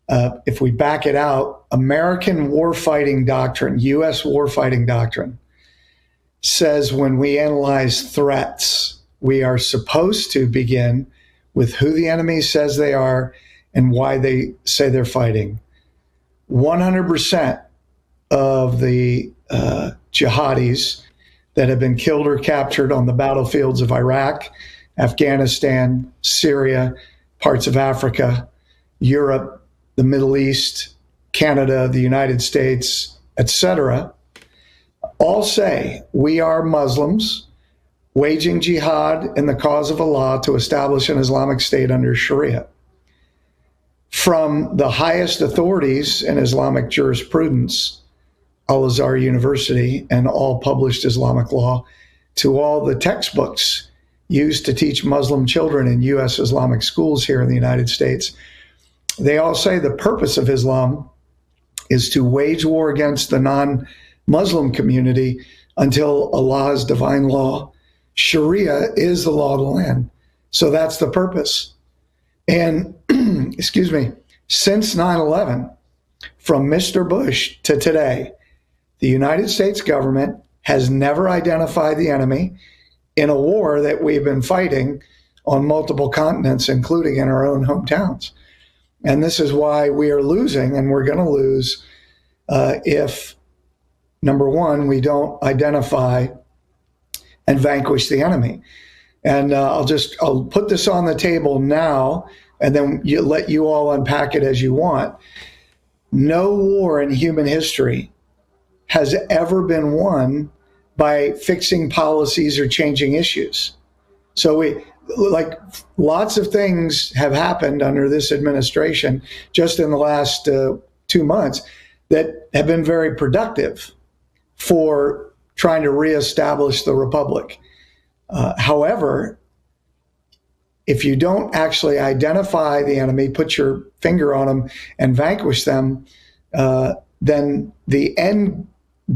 if we back it out, American warfighting doctrine, U.S. warfighting doctrine, says when we analyze threats, we are supposed to begin with who the enemy says they are and why they say they're fighting. 100% of the jihadis that have been killed or captured on the battlefields of Iraq, Afghanistan, Syria, parts of Africa, Europe, the Middle East, Canada, the United States, etc., all say we are Muslims waging jihad in the cause of Allah to establish an Islamic state under Sharia. From the highest authorities in Islamic jurisprudence, Al-Azhar University and all published Islamic law, to all the textbooks used to teach Muslim children in U.S. Islamic schools here in the United States, they all say the purpose of Islam is to wage war against the non-Muslim community until Allah's divine law, Sharia, is the law of the land. So that's the purpose. And, excuse me, since 9/11, from Mr. Bush to today, the United States government has never identified the enemy in a war that we've been fighting on multiple continents, including in our own hometowns. And this is why we are losing, and we're going to lose if, number one, we don't identify and vanquish the enemy. And I'll put this on the table now, and then let you all unpack it as you want. No war in human history has ever been won by fixing policies or changing issues. So lots of things have happened under this administration just in the last 2 months that have been very productive for trying to reestablish the republic. However, if you don't actually identify the enemy, put your finger on them, and vanquish them, then the end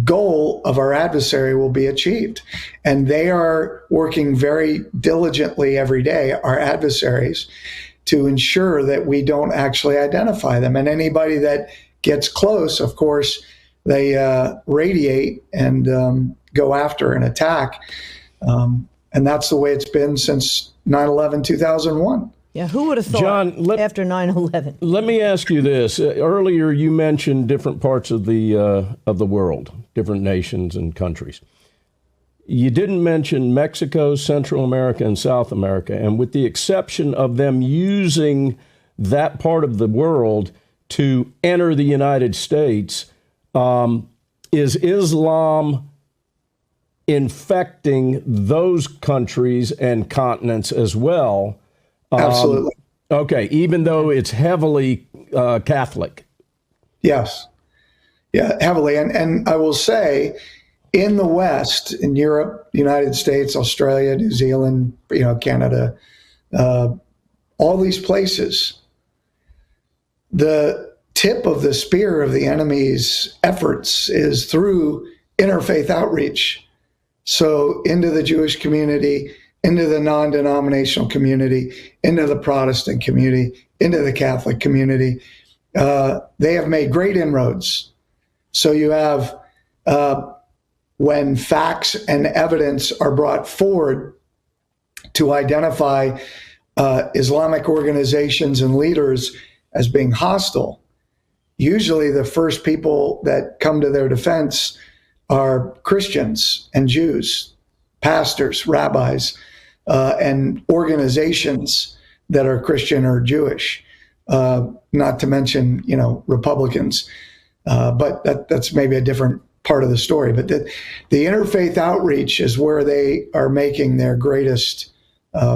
goal of our adversary will be achieved. And they are working very diligently every day, our adversaries, to ensure that we don't actually identify them. And anybody that gets close, of course, they radiate and go after and attack. And that's the way it's been since 9/11, 2001. Yeah, who would have thought, John, after 9/11? Let me ask you this. Earlier, you mentioned different parts of the world, different nations and countries. You didn't mention Mexico, Central America, and South America. And with the exception of them using that part of the world to enter the United States, is Islam infecting those countries and continents as well? Absolutely. Okay, even though it's heavily Catholic. Yes. Yeah, heavily. And I will say, in the West, in Europe, United States, Australia, New Zealand, Canada, all these places, the tip of the spear of the enemy's efforts is through interfaith outreach. So into the Jewish community, into the non-denominational community, into the Protestant community, into the Catholic community. They have made great inroads. So you have, when facts and evidence are brought forward to identify Islamic organizations and leaders as being hostile, usually the first people that come to their defense are Christians and Jews, pastors, rabbis, and organizations that are Christian or Jewish, not to mention, Republicans. But that's maybe a different part of the story. But the interfaith outreach is where they are making their greatest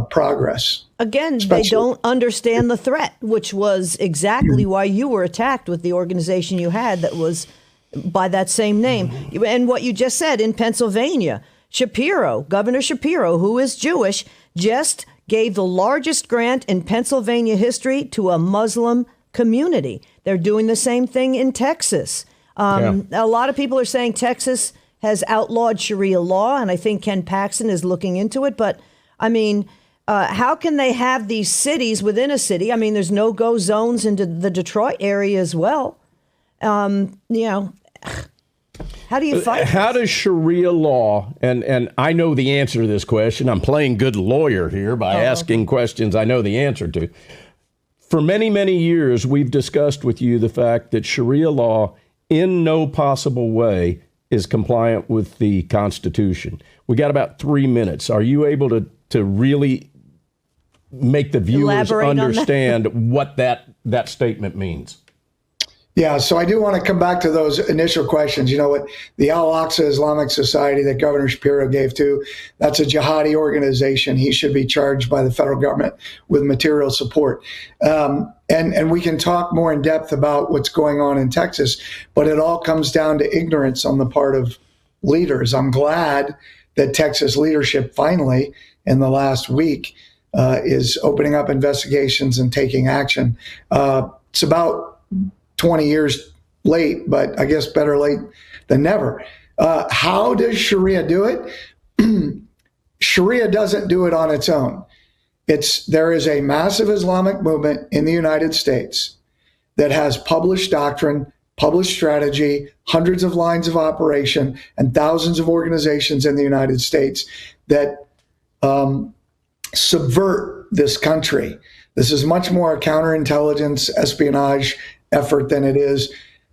progress. Again, they don't understand the threat, which was exactly why you were attacked with the organization you had that was by that same name. And what you just said in Pennsylvania, Governor Shapiro, who is Jewish, just gave the largest grant in Pennsylvania history to a Muslim community. They're doing the same thing in Texas. A lot of people are saying Texas has outlawed Sharia law, and I think Ken Paxton is looking into it. But, I mean, how can they have these cities within a city? I mean, there's no-go zones into the Detroit area as well. You know, how do you fight? How does Sharia law, and I know the answer to this question. I'm playing good lawyer here by asking questions I know the answer to. For many, many years, we've discussed with you the fact that Sharia law in no possible way is compliant with the Constitution. We got about 3 minutes. Are you able to really make the viewers understand what that statement means? Yeah, so I do want to come back to those initial questions. You know what, the Al-Aqsa Islamic Society that Governor Shapiro gave to, that's a jihadi organization. He should be charged by the federal government with material support. And we can talk more in depth about what's going on in Texas, but it all comes down to ignorance on the part of leaders. I'm glad that Texas leadership finally, in the last week, is opening up investigations and taking action. It's about 20 years late, but I guess better late than never. How does Sharia do it? Sharia doesn't do it on its own. There is a massive Islamic movement in the United States that has published doctrine, published strategy, hundreds of lines of operation, and thousands of organizations in the United States that subvert this country. This is much more a counterintelligence, espionage effort than it is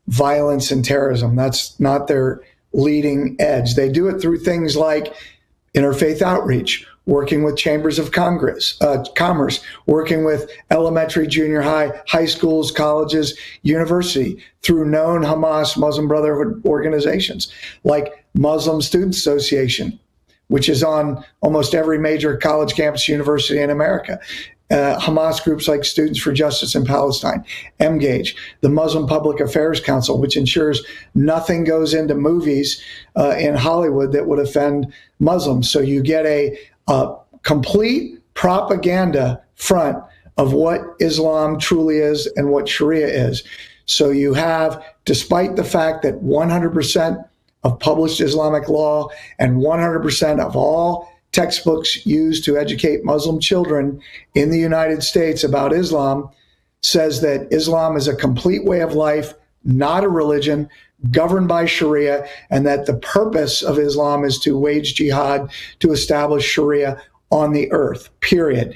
violence and terrorism. That's not their leading edge. They do it through things like interfaith outreach, working with chambers of commerce, working with elementary, junior high schools, colleges, university, through known Hamas, Muslim Brotherhood organizations like Muslim Student Association, which is on almost every major college campus, university in America. Hamas groups like Students for Justice in Palestine, MGAGE, the Muslim Public Affairs Council, which ensures nothing goes into movies in Hollywood that would offend Muslims. So you get a complete propaganda front of what Islam truly is and what Sharia is. So you have, despite the fact that 100% of published Islamic law and 100% of all textbooks used to educate Muslim children in the United States about Islam says that Islam is a complete way of life, not a religion, governed by Sharia, and that the purpose of Islam is to wage jihad to establish Sharia on the earth, period.